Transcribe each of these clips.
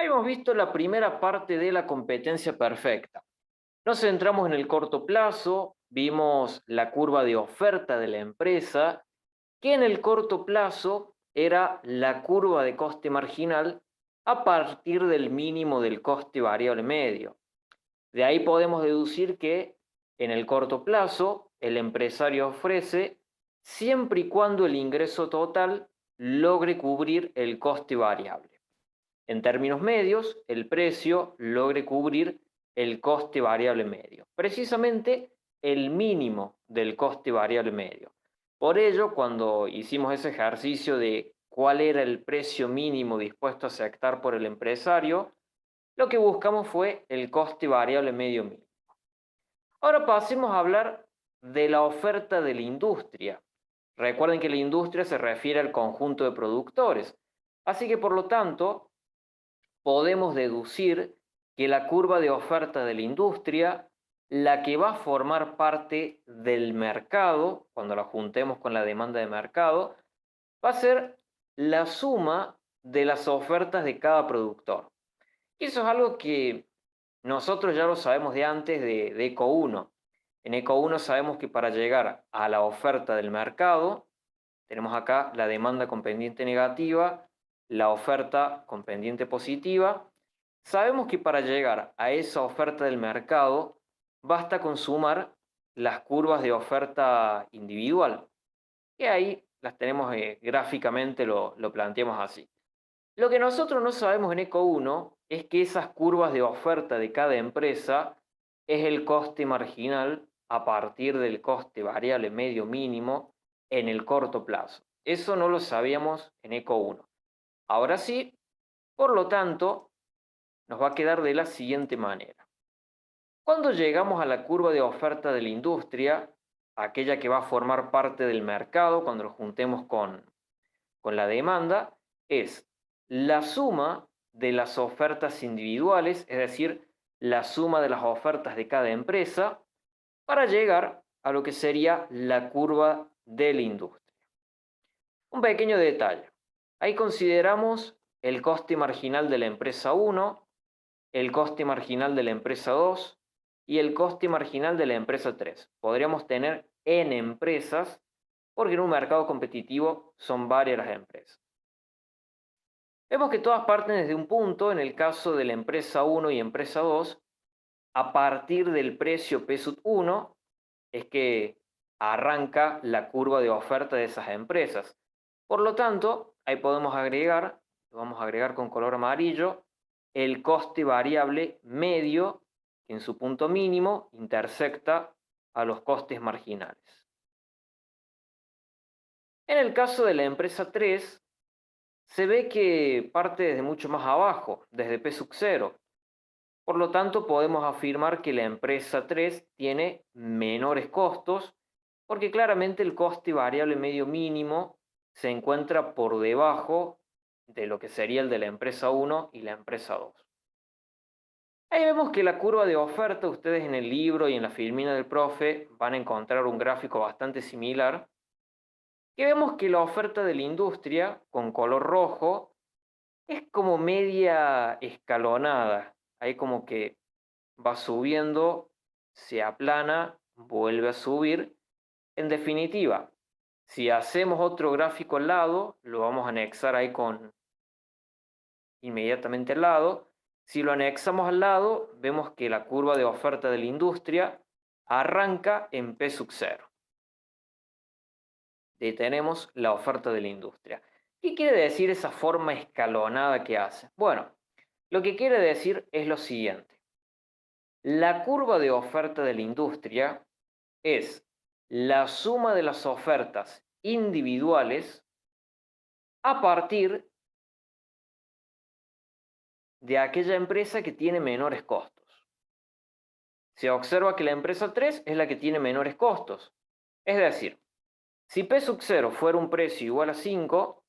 Hemos visto la primera parte de la competencia perfecta. Nos centramos en el corto plazo, vimos la curva de oferta de la empresa, que en el corto plazo era la curva de coste marginal a partir del mínimo del coste variable medio. De ahí podemos deducir que en el corto plazo el empresario ofrece siempre y cuando el ingreso total logre cubrir el coste variable. En términos medios, el precio logre cubrir el coste variable medio, precisamente el mínimo del coste variable medio. Por ello, cuando hicimos ese ejercicio de cuál era el precio mínimo dispuesto a aceptar por el empresario, lo que buscamos fue el coste variable medio mínimo. Ahora pasemos a hablar de la oferta de la industria. Recuerden que la industria se refiere al conjunto de productores, así que por lo tanto podemos deducir que la curva de oferta de la industria, la que va a formar parte del mercado, cuando la juntemos con la demanda de mercado, va a ser la suma de las ofertas de cada productor. Y eso es algo que nosotros ya lo sabemos de antes de ECO 1. En ECO 1 sabemos que para llegar a la oferta del mercado, tenemos acá la demanda con pendiente negativa, la oferta con pendiente positiva. Sabemos que para llegar a esa oferta del mercado, basta con sumar las curvas de oferta individual, que ahí las tenemos gráficamente, lo planteamos así. Lo que nosotros no sabemos en ECO 1 es que esas curvas de oferta de cada empresa es el coste marginal a partir del coste variable medio mínimo en el corto plazo. Eso no lo sabíamos en ECO 1. Ahora sí, por lo tanto, nos va a quedar de la siguiente manera. Cuando llegamos a la curva de oferta de la industria, aquella que va a formar parte del mercado cuando lo juntemos con la demanda, es la suma de las ofertas individuales, es decir, la suma de las ofertas de cada empresa, para llegar a lo que sería la curva de la industria. Un pequeño detalle. Ahí consideramos el coste marginal de la empresa 1, el coste marginal de la empresa 2 y el coste marginal de la empresa 3. Podríamos tener N empresas porque en un mercado competitivo son varias las empresas. Vemos que todas parten desde un punto, en el caso de la empresa 1 y empresa 2, a partir del precio PSUT 1 es que arranca la curva de oferta de esas empresas. Por lo tanto, ahí podemos agregar, lo vamos a agregar con color amarillo, el coste variable medio, que en su punto mínimo intersecta a los costes marginales. En el caso de la empresa 3, se ve que parte desde mucho más abajo, desde P sub 0. Por lo tanto, podemos afirmar que la empresa 3 tiene menores costos, porque claramente el coste variable medio mínimo se encuentra por debajo de lo que sería el de la empresa 1 y la empresa 2. Ahí vemos que la curva de oferta, ustedes en el libro y en la filmina del profe van a encontrar un gráfico bastante similar, que vemos que la oferta de la industria, con color rojo, es como media escalonada. Ahí como que va subiendo, se aplana, vuelve a subir. En definitiva, si hacemos otro gráfico al lado, lo vamos a anexar ahí con inmediatamente al lado. Si lo anexamos al lado, vemos que la curva de oferta de la industria arranca en P sub 0. Tenemos la oferta de la industria. ¿Qué quiere decir esa forma escalonada que hace? Bueno, lo que quiere decir es lo siguiente. La curva de oferta de la industria es la suma de las ofertas individuales a partir de aquella empresa que tiene menores costos. Se observa que la empresa 3 es la que tiene menores costos. Es decir, si P sub 0 fuera un precio igual a 5,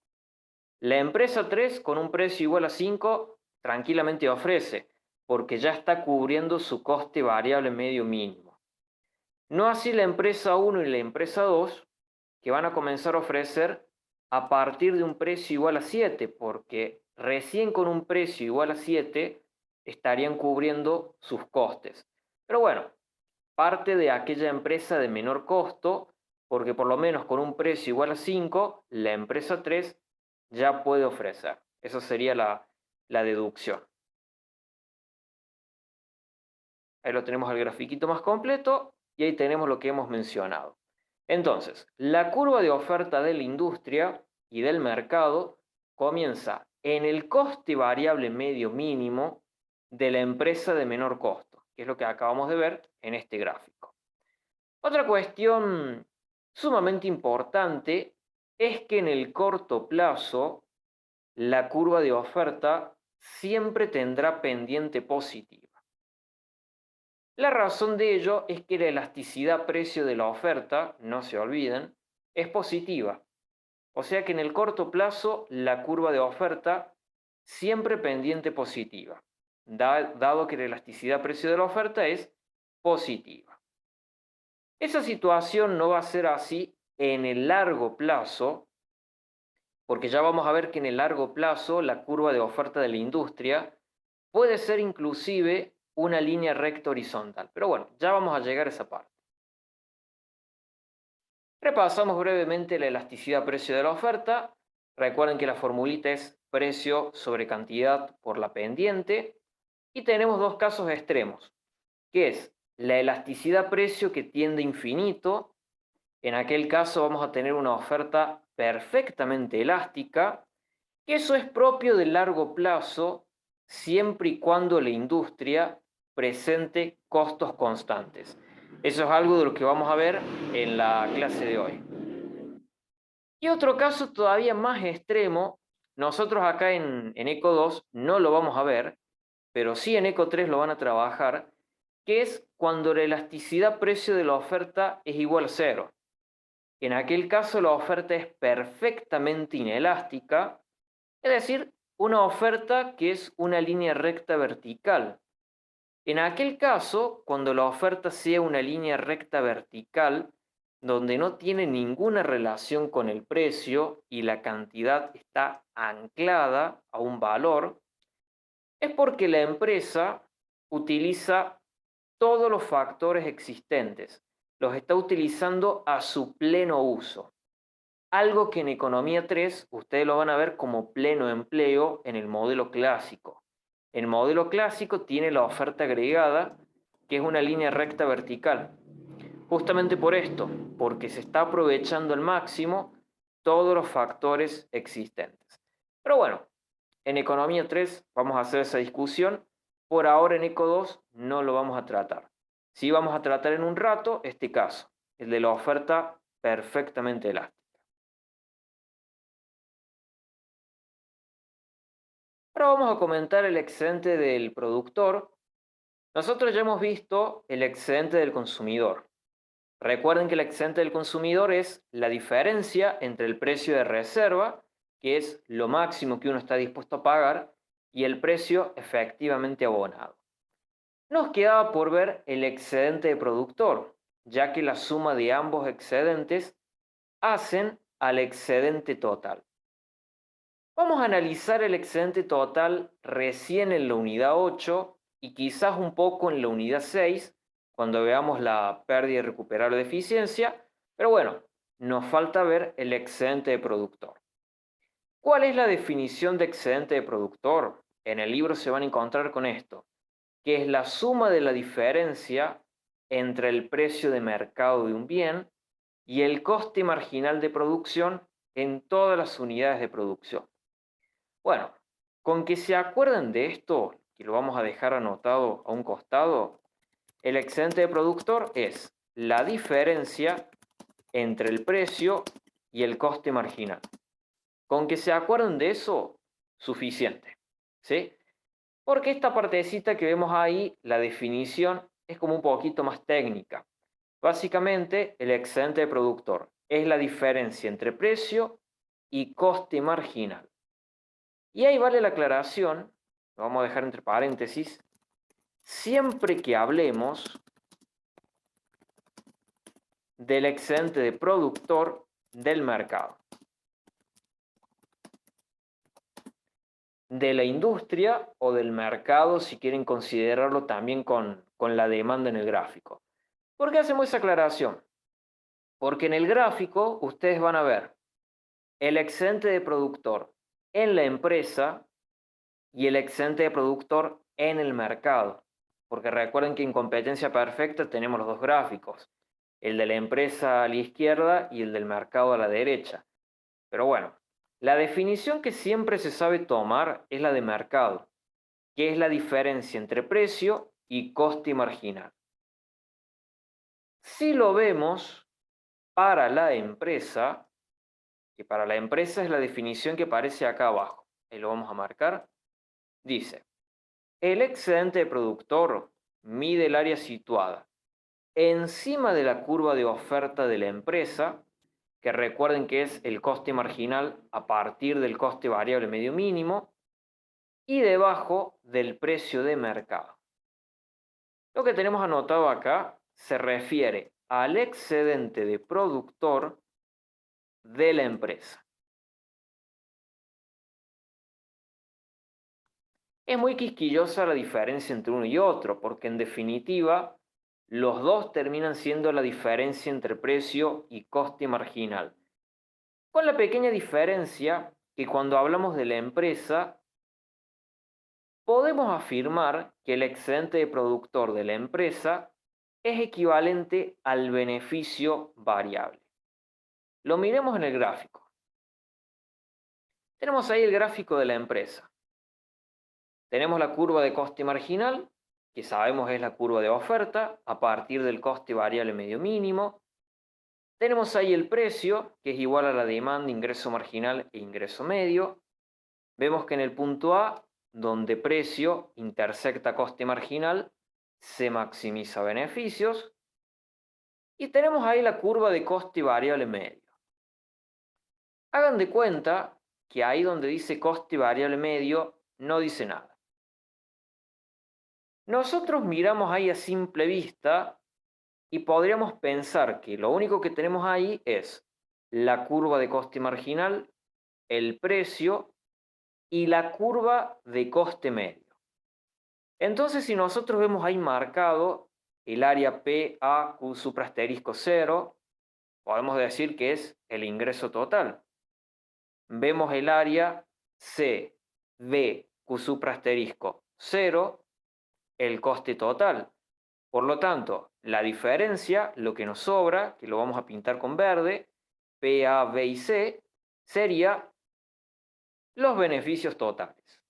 la empresa 3 con un precio igual a 5 tranquilamente ofrece, porque ya está cubriendo su coste variable medio mínimo. No así la empresa 1 y la empresa 2, que van a comenzar a ofrecer a partir de un precio igual a 7, porque recién con un precio igual a 7 estarían cubriendo sus costes. Pero bueno, parte de aquella empresa de menor costo, porque por lo menos con un precio igual a 5, la empresa 3 ya puede ofrecer. Esa sería la deducción. Ahí lo tenemos el grafiquito más completo y ahí tenemos lo que hemos mencionado. Entonces, la curva de oferta de la industria y del mercado comienza en el coste variable medio mínimo de la empresa de menor costo, que es lo que acabamos de ver en este gráfico. Otra cuestión sumamente importante es que en el corto plazo la curva de oferta siempre tendrá pendiente positiva. La razón de ello es que la elasticidad precio de la oferta, no se olviden, es positiva. O sea que en el corto plazo la curva de oferta siempre pendiente positiva, dado que la elasticidad precio de la oferta es positiva. Esa situación no va a ser así en el largo plazo, porque ya vamos a ver que en el largo plazo la curva de oferta de la industria puede ser inclusive una línea recta horizontal. Pero bueno, ya vamos a llegar a esa parte. Repasamos brevemente la elasticidad precio de la oferta. Recuerden que la formulita es precio sobre cantidad por la pendiente. Y tenemos dos casos extremos, que es la elasticidad precio que tiende a infinito. En aquel caso vamos a tener una oferta perfectamente elástica, que eso es propio del largo plazo, siempre y cuando la industria presente costos constantes. Eso es algo de lo que vamos a ver en la clase de hoy. Y otro caso todavía más extremo, nosotros acá en ECO 2 no lo vamos a ver, pero sí en ECO 3 lo van a trabajar, que es cuando la elasticidad precio de la oferta es igual a 0. En aquel caso la oferta es perfectamente inelástica, es decir, una oferta que es una línea recta vertical. En aquel caso, cuando la oferta sea una línea recta vertical, donde no tiene ninguna relación con el precio y la cantidad está anclada a un valor, es porque la empresa utiliza todos los factores existentes, los está utilizando a su pleno uso. Algo que en Economía 3 ustedes lo van a ver como pleno empleo en el modelo clásico. El modelo clásico tiene la oferta agregada, que es una línea recta vertical. Justamente por esto, porque se está aprovechando al máximo todos los factores existentes. Pero bueno, en Economía 3 vamos a hacer esa discusión. Por ahora en Eco 2 no lo vamos a tratar. Sí vamos a tratar en un rato este caso, el de la oferta perfectamente elástica. Ahora vamos a comentar el excedente del productor. Nosotros ya hemos visto el excedente del consumidor. Recuerden que el excedente del consumidor es la diferencia entre el precio de reserva, que es lo máximo que uno está dispuesto a pagar, y el precio efectivamente abonado. Nos quedaba por ver el excedente de productor, ya que la suma de ambos excedentes hacen al excedente total. Vamos a analizar el excedente total recién en la unidad 8 y quizás un poco en la unidad 6, cuando veamos la pérdida irrecuperable de eficiencia, pero bueno, nos falta ver el excedente de productor. ¿Cuál es la definición de excedente de productor? En el libro se van a encontrar con esto, que es la suma de la diferencia entre el precio de mercado de un bien y el coste marginal de producción en todas las unidades de producción. Bueno, con que se acuerden de esto, que lo vamos a dejar anotado a un costado, el excedente de productor es la diferencia entre el precio y el coste marginal. Con que se acuerden de eso, suficiente, ¿sí? Porque esta partecita que vemos ahí, la definición, es como un poquito más técnica. Básicamente, el excedente de productor es la diferencia entre precio y coste marginal. Y ahí vale la aclaración, lo vamos a dejar entre paréntesis, siempre que hablemos del excedente de productor del mercado. de la industria o del mercado, si quieren considerarlo también con la demanda en el gráfico. ¿Por qué hacemos esa aclaración? Porque en el gráfico ustedes van a ver el excedente de productor en la empresa y el excedente de productor en el mercado. Porque recuerden que en competencia perfecta tenemos los dos gráficos, el de la empresa a la izquierda y el del mercado a la derecha. Pero bueno, la definición que siempre se sabe tomar es la de mercado, que es la diferencia entre precio y coste marginal. Si lo vemos para la empresa, que para la empresa es la definición que aparece acá abajo, y lo vamos a marcar, dice, el excedente de productor mide el área situada encima de la curva de oferta de la empresa, que recuerden que es el coste marginal a partir del coste variable medio mínimo, y debajo del precio de mercado. Lo que tenemos anotado acá se refiere al excedente de productor de la empresa. Es muy quisquillosa la diferencia entre uno y otro, porque en definitiva los dos terminan siendo la diferencia entre precio y coste marginal. Con la pequeña diferencia que cuando hablamos de la empresa, podemos afirmar que el excedente de productor de la empresa es equivalente al beneficio variable. Lo miremos en el gráfico. Tenemos ahí el gráfico de la empresa. Tenemos la curva de coste marginal, que sabemos es la curva de oferta, a partir del coste variable medio mínimo. Tenemos ahí el precio, que es igual a la demanda, ingreso marginal e ingreso medio. Vemos que en el punto A, donde precio intersecta coste marginal, se maximiza beneficios. Y tenemos ahí la curva de coste variable medio. Hagan de cuenta que ahí donde dice coste variable medio, no dice nada. Nosotros miramos ahí a simple vista y podríamos pensar que lo único que tenemos ahí es la curva de coste marginal, el precio y la curva de coste medio. Entonces, si nosotros vemos ahí marcado el área PAQ supra asterisco 0, podemos decir que es el ingreso total. Vemos el área CBQ supra asterisco 0, el coste total. Por lo tanto, la diferencia, lo que nos sobra, que lo vamos a pintar con verde, P, A, B y C, sería los beneficios totales.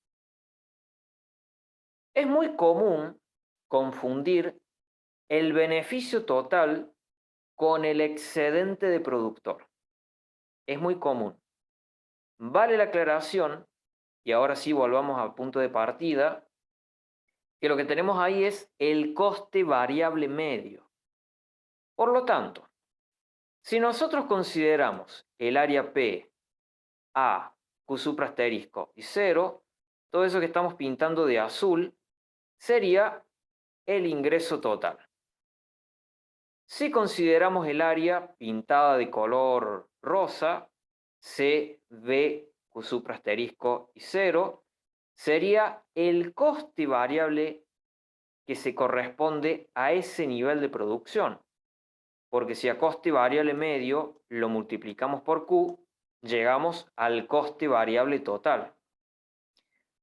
Es muy común confundir el beneficio total con el excedente de productor. Es muy común. Vale la aclaración, y ahora sí volvamos al punto de partida, que lo que tenemos ahí es el coste variable medio. Por lo tanto, si nosotros consideramos el área P, A, Q supra asterisco y 0, todo eso que estamos pintando de azul sería el ingreso total. Si consideramos el área pintada de color rosa, C, B, Q supra asterisco y 0, sería el coste variable que se corresponde a ese nivel de producción. Porque si a coste variable medio lo multiplicamos por Q, llegamos al coste variable total.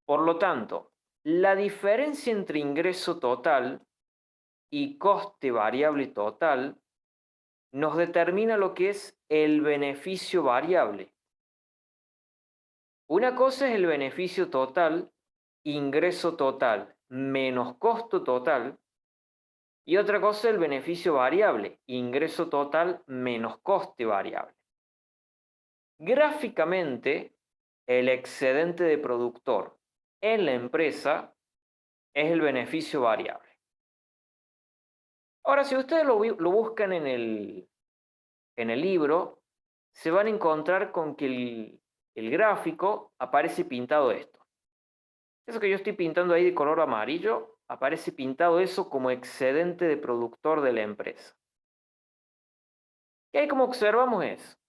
Por lo tanto, la diferencia entre ingreso total y coste variable total nos determina lo que es el beneficio variable. Una cosa es el beneficio total, ingreso total menos costo total, y otra cosa es el beneficio variable, ingreso total menos coste variable. Gráficamente, el excedente de productor en la empresa es el beneficio variable. Ahora, si ustedes lo buscan en el libro, se van a encontrar con que el gráfico aparece pintado esto. Eso que yo estoy pintando ahí de color amarillo, aparece pintado eso como excedente de productor de la empresa. Y ahí como observamos es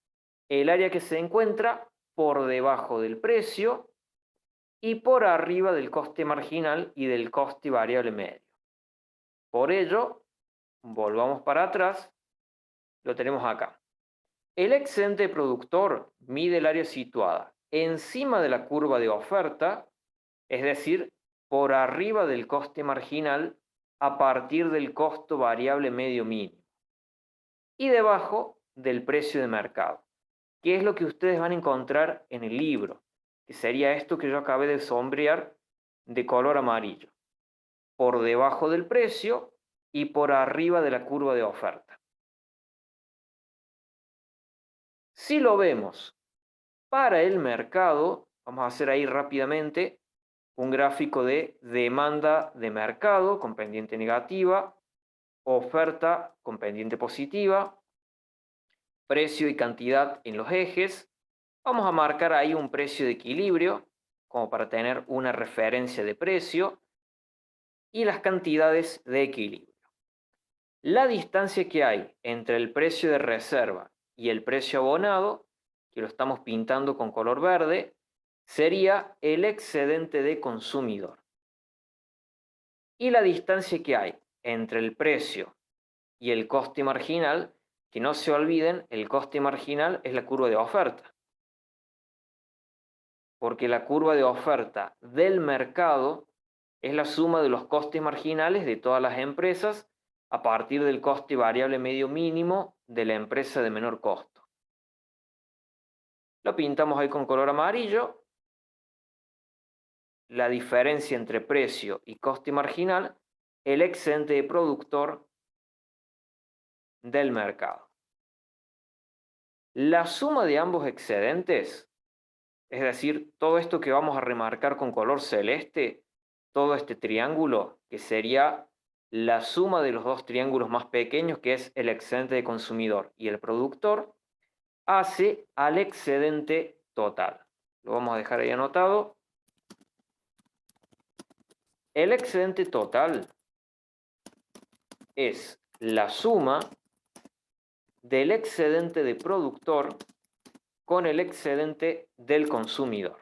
el área que se encuentra por debajo del precio y por arriba del coste marginal y del coste variable medio. Por ello, volvamos para atrás, lo tenemos acá. El excedente productor mide el área situada encima de la curva de oferta, es decir, por arriba del coste marginal a partir del costo variable medio mínimo y debajo del precio de mercado, que es lo que ustedes van a encontrar en el libro, que sería esto que yo acabé de sombrear de color amarillo, por debajo del precio y por arriba de la curva de oferta. Si lo vemos para el mercado, vamos a hacer ahí rápidamente un gráfico de demanda de mercado con pendiente negativa, oferta con pendiente positiva, precio y cantidad en los ejes. Vamos a marcar ahí un precio de equilibrio, como para tener una referencia de precio, y las cantidades de equilibrio. La distancia que hay entre el precio de reserva y el precio abonado, que lo estamos pintando con color verde, sería el excedente de consumidor. Y la distancia que hay entre el precio y el coste marginal, que no se olviden, el coste marginal es la curva de oferta. Porque la curva de oferta del mercado es la suma de los costes marginales de todas las empresas a partir del coste variable medio mínimo de la empresa de menor costo. Lo pintamos ahí con color amarillo. La diferencia entre precio y coste marginal, el excedente de productor del mercado. La suma de ambos excedentes, es decir, todo esto que vamos a remarcar con color celeste, todo este triángulo, que sería la suma de los dos triángulos más pequeños, que es el excedente de consumidor y el productor, hace al excedente total. Lo vamos a dejar ahí anotado. El excedente total es la suma del excedente de productor con el excedente del consumidor.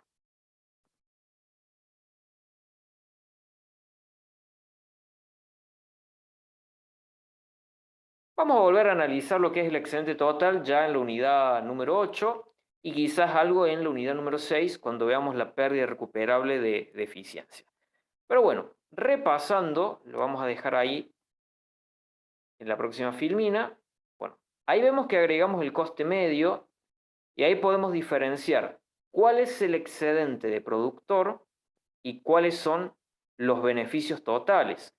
Vamos a volver a analizar lo que es el excedente total ya en la unidad número 8 y quizás algo en la unidad número 6 cuando veamos la pérdida recuperable de eficiencia. Pero bueno, repasando, lo vamos a dejar ahí en la próxima filmina. Bueno, ahí vemos que agregamos el coste medio y ahí podemos diferenciar cuál es el excedente de productor y cuáles son los beneficios totales.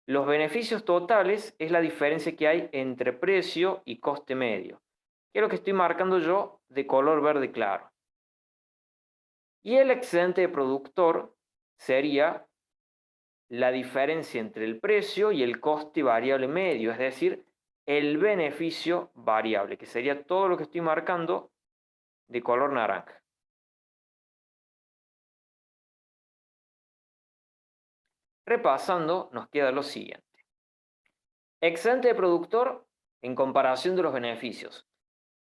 Los beneficios totales es la diferencia que hay entre precio y coste medio, que es lo que estoy marcando yo de color verde claro. Y el excedente de productor sería la diferencia entre el precio y el coste variable medio, es decir, el beneficio variable, que sería todo lo que estoy marcando de color naranja. Repasando, nos queda lo siguiente. Excedente de productor en comparación de los beneficios.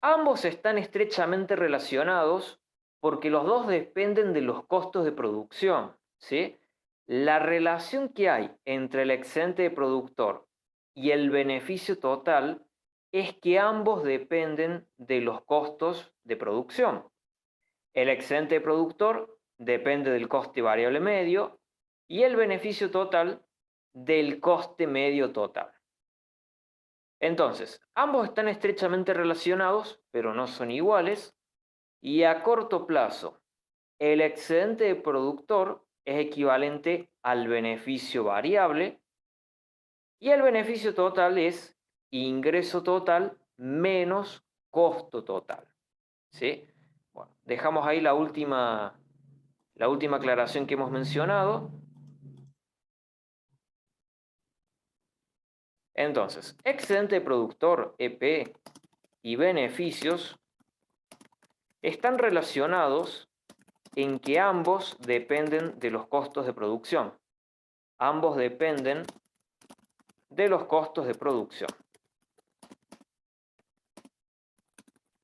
Ambos están estrechamente relacionados porque los dos dependen de los costos de producción, ¿sí? La relación que hay entre el excedente de productor y el beneficio total es que ambos dependen de los costos de producción. El excedente de productor depende del coste variable medio y el beneficio total del coste medio total. Entonces, ambos están estrechamente relacionados, pero no son iguales, y a corto plazo, el excedente de productor es equivalente al beneficio variable, y el beneficio total es ingreso total menos costo total. ¿Sí? Bueno, dejamos ahí la última aclaración que hemos mencionado. Entonces, excedente de productor, EP, y beneficios están relacionados en que ambos dependen de los costos de producción. Ambos dependen de los costos de producción.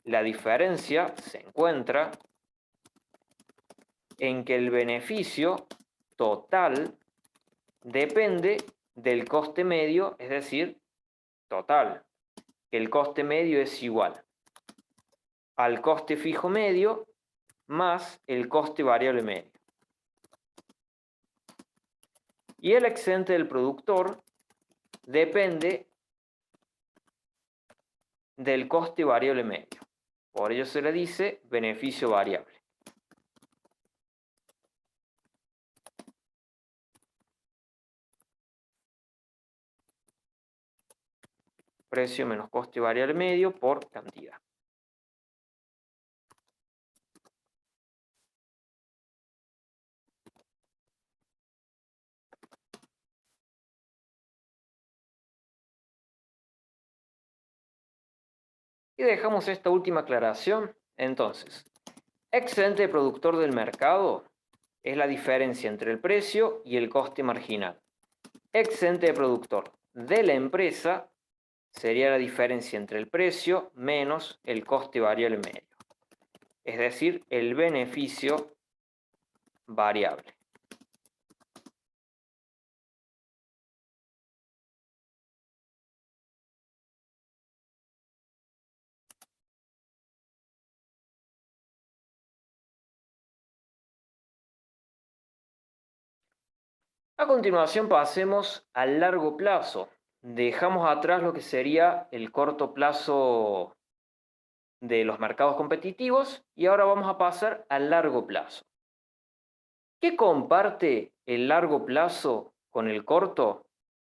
La diferencia se encuentra en que el beneficio total depende del coste medio, es decir, total, que el coste medio es igual al coste fijo medio más el coste variable medio. Y el excedente del productor depende del coste variable medio. Por ello se le dice beneficio variable. Precio menos coste variable medio por cantidad. Y dejamos esta última aclaración. Entonces, excedente de productor del mercado es la diferencia entre el precio y el coste marginal. Excedente de productor de la empresa sería la diferencia entre el precio menos el coste variable medio. Es decir, el beneficio variable. A continuación pasemos al largo plazo. Dejamos atrás lo que sería el corto plazo de los mercados competitivos y ahora vamos a pasar al largo plazo. ¿Qué comparte el largo plazo con el corto?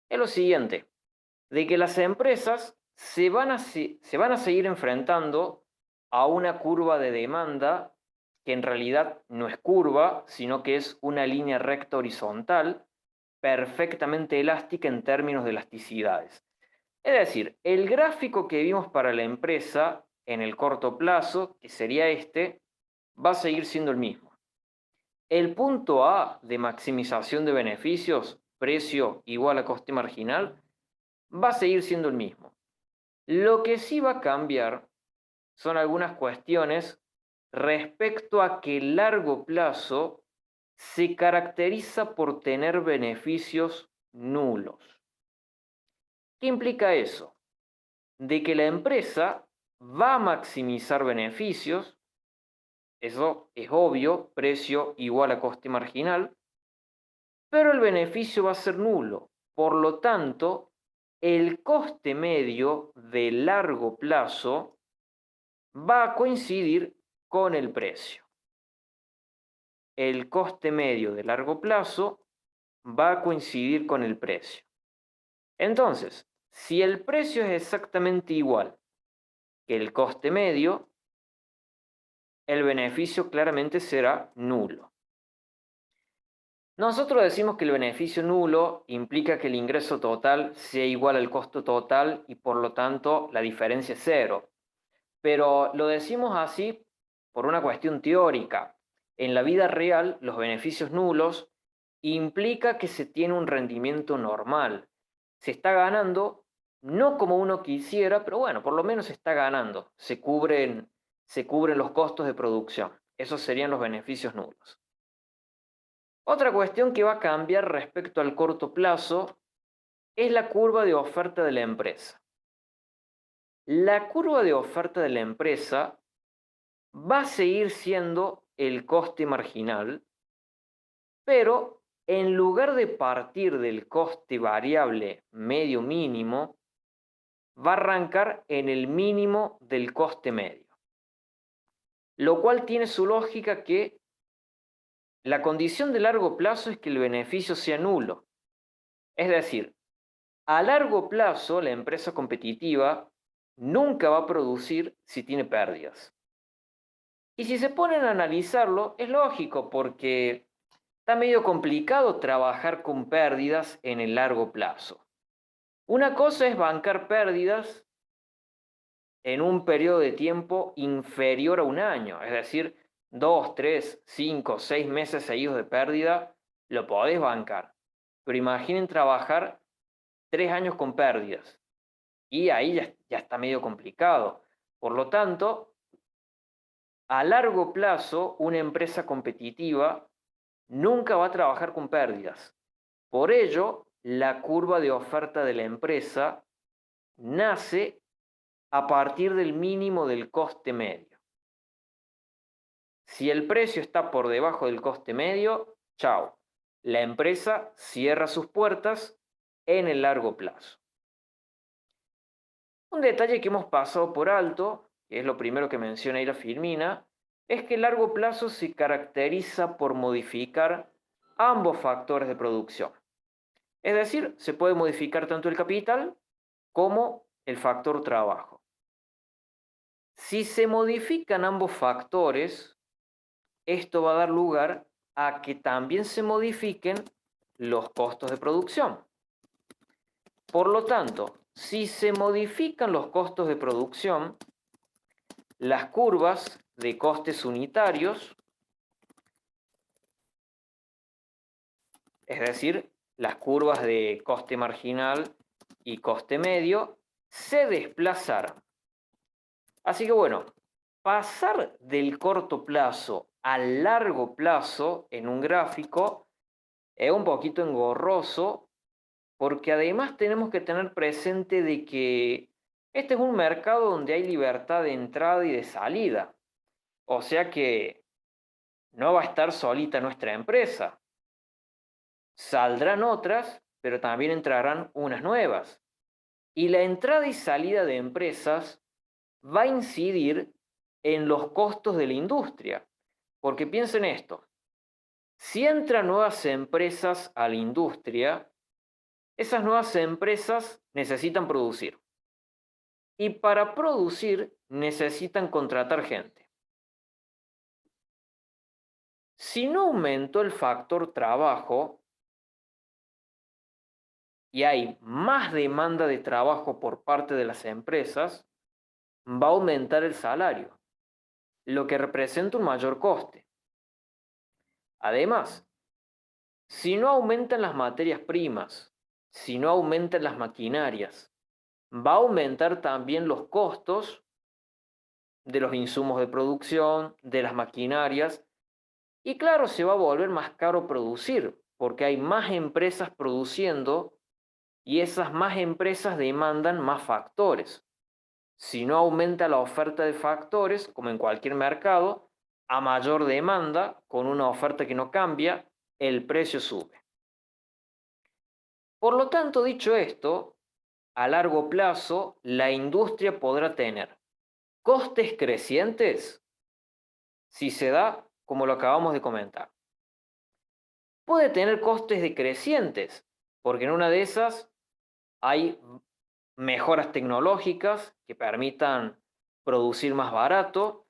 Es lo siguiente, de que las empresas se van a seguir enfrentando a una curva de demanda que en realidad no es curva, sino que es una línea recta horizontal perfectamente elástica en términos de elasticidades. Es decir, el gráfico que vimos para la empresa en el corto plazo, que sería este, va a seguir siendo el mismo. El punto A de maximización de beneficios, precio igual a coste marginal, va a seguir siendo el mismo. Lo que sí va a cambiar son algunas cuestiones respecto a que el largo plazo se caracteriza por tener beneficios nulos. ¿Qué implica eso? De que la empresa va a maximizar beneficios, eso es obvio, precio igual a coste marginal, pero el beneficio va a ser nulo. Por lo tanto, el coste medio de largo plazo va a coincidir con el precio. El coste medio de largo plazo va a coincidir con el precio. Entonces, si el precio es exactamente igual que el coste medio, el beneficio claramente será nulo. Nosotros decimos que el beneficio nulo implica que el ingreso total sea igual al costo total y por lo tanto la diferencia es cero. Pero lo decimos así por una cuestión teórica. En la vida real, los beneficios nulos implica que se tiene un rendimiento normal. Se está ganando, no como uno quisiera, pero bueno, por lo menos se está ganando. Se cubren los costos de producción. Esos serían los beneficios nulos. Otra cuestión que va a cambiar respecto al corto plazo es la curva de oferta de la empresa. La curva de oferta de la empresa va a seguir siendo el coste marginal, pero en lugar de partir del coste variable medio mínimo, va a arrancar en el mínimo del coste medio. Lo cual tiene su lógica que la condición de largo plazo es que el beneficio sea nulo. Es decir, a largo plazo la empresa competitiva nunca va a producir si tiene pérdidas. Y si se ponen a analizarlo, es lógico porque está medio complicado trabajar con pérdidas en el largo plazo. Una cosa es bancar pérdidas en un periodo de tiempo inferior a un año, es decir, 2, 3, 5, 6 meses seguidos de pérdida, lo podés bancar. Pero imaginen trabajar 3 años con pérdidas. Y ahí ya está medio complicado. Por lo tanto, A largo plazo, una empresa competitiva nunca va a trabajar con pérdidas. Por ello, la curva de oferta de la empresa nace a partir del mínimo del coste medio. Si el precio está por debajo del coste medio, chao. La empresa cierra sus puertas en el largo plazo. Un detalle que hemos pasado por alto, que es lo primero que menciona ahí la Firmina, es que el largo plazo se caracteriza por modificar ambos factores de producción. Es decir, se puede modificar tanto el capital como el factor trabajo. Si se modifican ambos factores, esto va a dar lugar a que también se modifiquen los costos de producción. Por lo tanto, si se modifican los costos de producción, las curvas de costes unitarios, es decir, las curvas de coste marginal y coste medio, se desplazarán. Así que bueno, pasar del corto plazo al largo plazo en un gráfico es un poquito engorroso, porque además tenemos que tener presente de que este es un mercado donde hay libertad de entrada y de salida. O sea que no va a estar solita nuestra empresa. Saldrán otras, pero también entrarán unas nuevas. Y la entrada y salida de empresas va a incidir en los costos de la industria. Porque piensen esto, si entran nuevas empresas a la industria, esas nuevas empresas necesitan producir. Y para producir necesitan contratar gente. Si no aumentó el factor trabajo y hay más demanda de trabajo por parte de las empresas, va a aumentar el salario, lo que representa un mayor coste. Además, si no aumentan las materias primas, si no aumentan las maquinarias, va a aumentar también los costos de los insumos de producción, de las maquinarias, y claro, se va a volver más caro producir, porque hay más empresas produciendo y esas más empresas demandan más factores. Si no aumenta la oferta de factores, como en cualquier mercado, a mayor demanda, con una oferta que no cambia, el precio sube. Por lo tanto, dicho esto, a largo plazo, la industria podrá tener costes crecientes si se da como lo acabamos de comentar. Puede tener costes decrecientes, porque en una de esas hay mejoras tecnológicas que permitan producir más barato,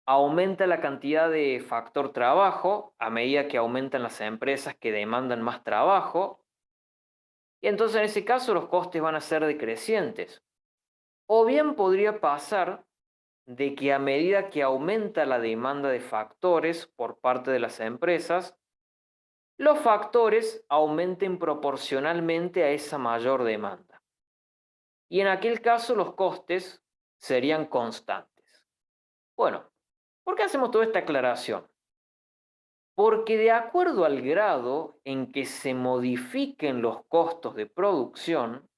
aumenta la cantidad de factor trabajo a medida que aumentan las empresas que demandan más trabajo, y entonces en ese caso los costes van a ser decrecientes. O bien podría pasar de que a medida que aumenta la demanda de factores por parte de las empresas, los factores aumenten proporcionalmente a esa mayor demanda. Y en aquel caso los costes serían constantes. Bueno, ¿por qué hacemos toda esta aclaración? Porque de acuerdo al grado en que se modifiquen los costos de producción,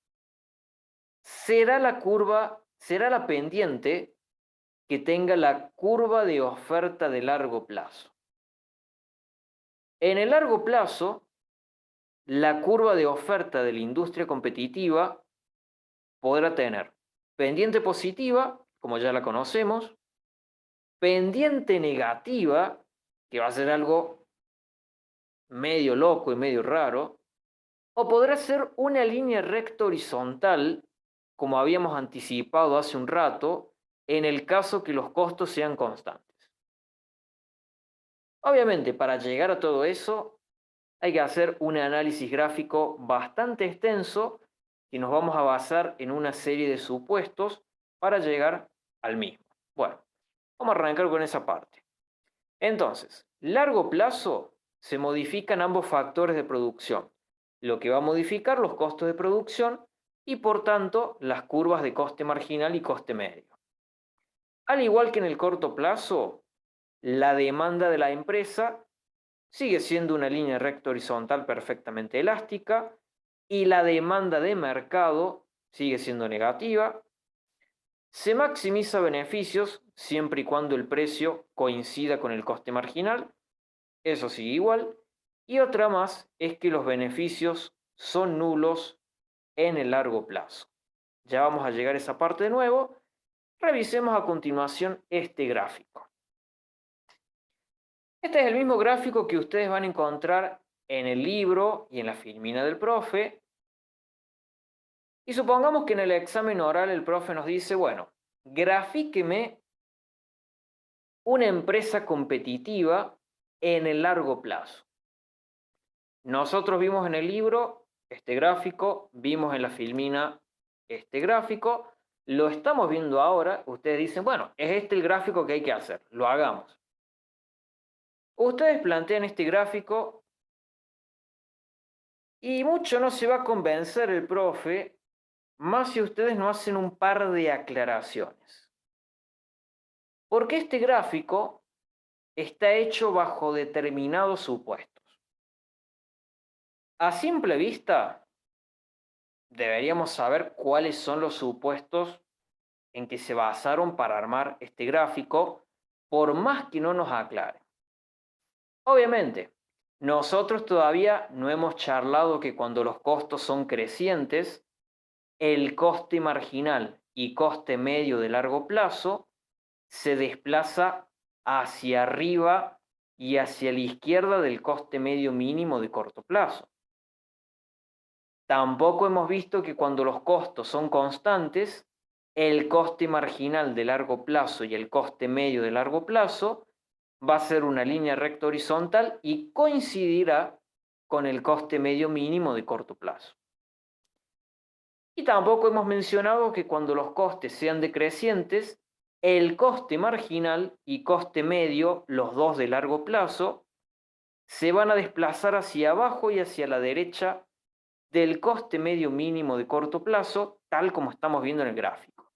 será la pendiente que tenga la curva de oferta de largo plazo. En el largo plazo, la curva de oferta de la industria competitiva podrá tener pendiente positiva, como ya la conocemos, pendiente negativa, que va a ser algo medio loco y medio raro, o podrá ser una línea recta horizontal, como habíamos anticipado hace un rato, en el caso que los costos sean constantes. Obviamente, para llegar a todo eso, hay que hacer un análisis gráfico bastante extenso y nos vamos a basar en una serie de supuestos para llegar al mismo. Bueno, vamos a arrancar con esa parte. Entonces, largo plazo se modifican ambos factores de producción, lo que va a modificar los costos de producción y por tanto las curvas de coste marginal y coste medio. Al igual que en el corto plazo, La demanda de la empresa sigue siendo una línea recta horizontal perfectamente elástica y la demanda de mercado sigue siendo negativa. Se maximiza beneficios siempre y cuando el precio coincida con el coste marginal, eso sigue igual. Y otra más es que los beneficios son nulos en el largo plazo. Ya vamos a llegar a esa parte de nuevo. Revisemos a continuación este gráfico. Este es el mismo gráfico que ustedes van a encontrar en el libro y en la filmina del profe. Y supongamos que en el examen oral el profe nos dice, bueno, grafíqueme una empresa competitiva en el largo plazo. Nosotros vimos en el libro este gráfico, vimos en la filmina este gráfico, lo estamos viendo ahora, ustedes dicen, bueno, es este el gráfico que hay que hacer, lo hagamos. Ustedes plantean este gráfico y mucho no se va a convencer el profe, más si ustedes no hacen un par de aclaraciones. Porque este gráfico está hecho bajo determinados supuestos. A simple vista, deberíamos saber cuáles son los supuestos en que se basaron para armar este gráfico, por más que no nos aclaren. Obviamente, nosotros todavía no hemos charlado que cuando los costos son crecientes, el coste marginal y coste medio de largo plazo se desplaza hacia arriba y hacia la izquierda del coste medio mínimo de corto plazo. Tampoco hemos visto que cuando los costos son constantes, el coste marginal de largo plazo y el coste medio de largo plazo va a ser una línea recta horizontal y coincidirá con el coste medio mínimo de corto plazo. Y tampoco hemos mencionado que cuando los costes sean decrecientes, el coste marginal y coste medio, los dos de largo plazo, se van a desplazar hacia abajo y hacia la derecha del coste medio mínimo de corto plazo, tal como estamos viendo en el gráfico.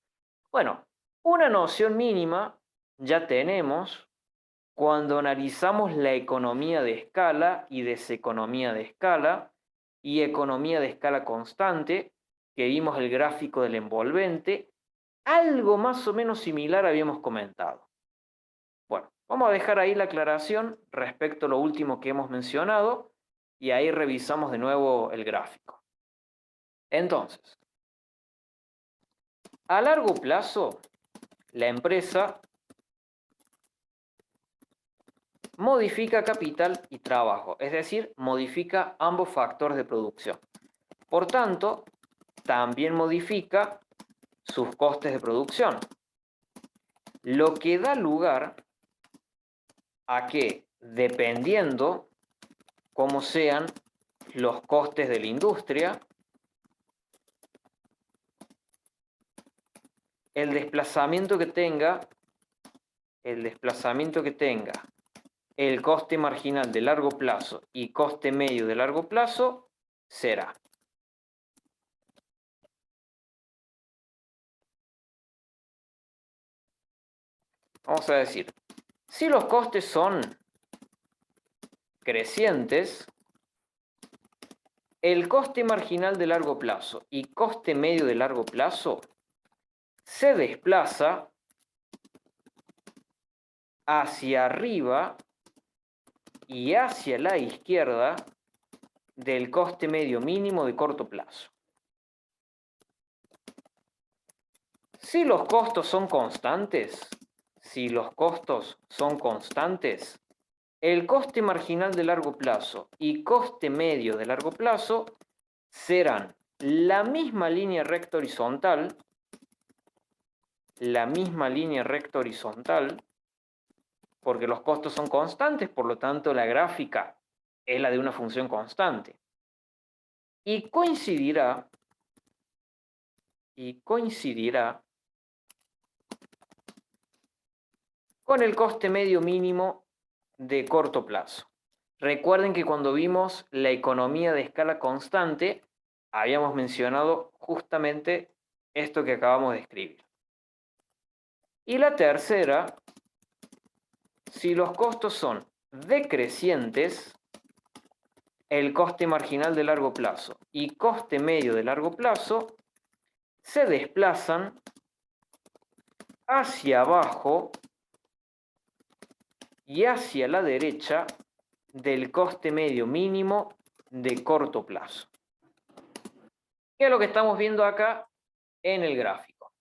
Bueno, una noción mínima ya tenemos cuando analizamos la economía de escala y deseconomía de escala y economía de escala constante, que vimos el gráfico del envolvente, algo más o menos similar habíamos comentado. Bueno, vamos a dejar ahí la aclaración respecto a lo último que hemos mencionado y ahí revisamos de nuevo el gráfico. Entonces, a largo plazo, la empresa modifica capital y trabajo, es decir, modifica ambos factores de producción. Por tanto, también modifica sus costes de producción, lo que da lugar a que, dependiendo cómo sean los costes de la industria, el desplazamiento que tenga el coste marginal de largo plazo y coste medio de largo plazo será. Vamos a decir, si los costes son crecientes, el coste marginal de largo plazo y coste medio de largo plazo se desplaza hacia arriba y hacia la izquierda del coste medio mínimo de corto plazo. Si los costos son constantes, el coste marginal de largo plazo y coste medio de largo plazo serán la misma línea recta horizontal, porque los costos son constantes, por lo tanto la gráfica es la de una función constante. Y coincidirá con el coste medio mínimo de corto plazo. Recuerden que cuando vimos la economía de escala constante, habíamos mencionado justamente esto que acabamos de escribir. Y la tercera si los costos son decrecientes, el coste marginal de largo plazo y coste medio de largo plazo se desplazan hacia abajo y hacia la derecha del coste medio mínimo de corto plazo. ¿Qué es lo que estamos viendo acá en el gráfico?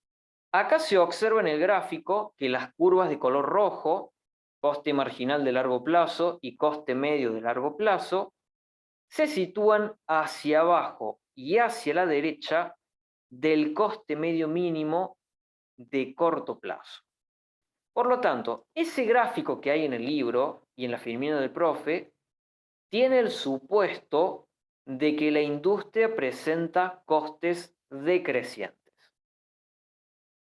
Acá se observa en el gráfico que las curvas de color rojo, coste marginal de largo plazo y coste medio de largo plazo, se sitúan hacia abajo y hacia la derecha del coste medio mínimo de corto plazo. Por lo tanto, ese gráfico que hay en el libro y en la Firmino del profe tiene el supuesto de que la industria presenta costes decrecientes.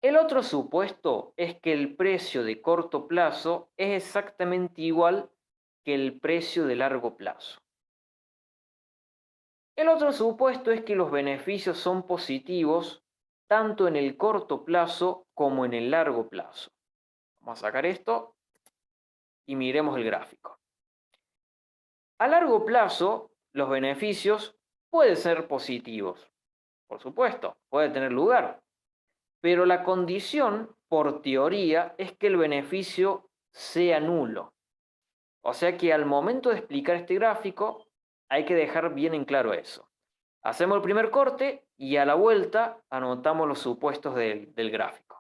El otro supuesto es que el precio de corto plazo es exactamente igual que el precio de largo plazo. El otro supuesto es que los beneficios son positivos tanto en el corto plazo como en el largo plazo. Vamos a sacar esto y miremos el gráfico. A largo plazo, los beneficios pueden ser positivos. Por supuesto, puede tener lugar. Pero la condición, por teoría, es que el beneficio sea nulo. O sea que al momento de explicar este gráfico, hay que dejar bien en claro eso. Hacemos el primer corte y a la vuelta anotamos los supuestos del gráfico.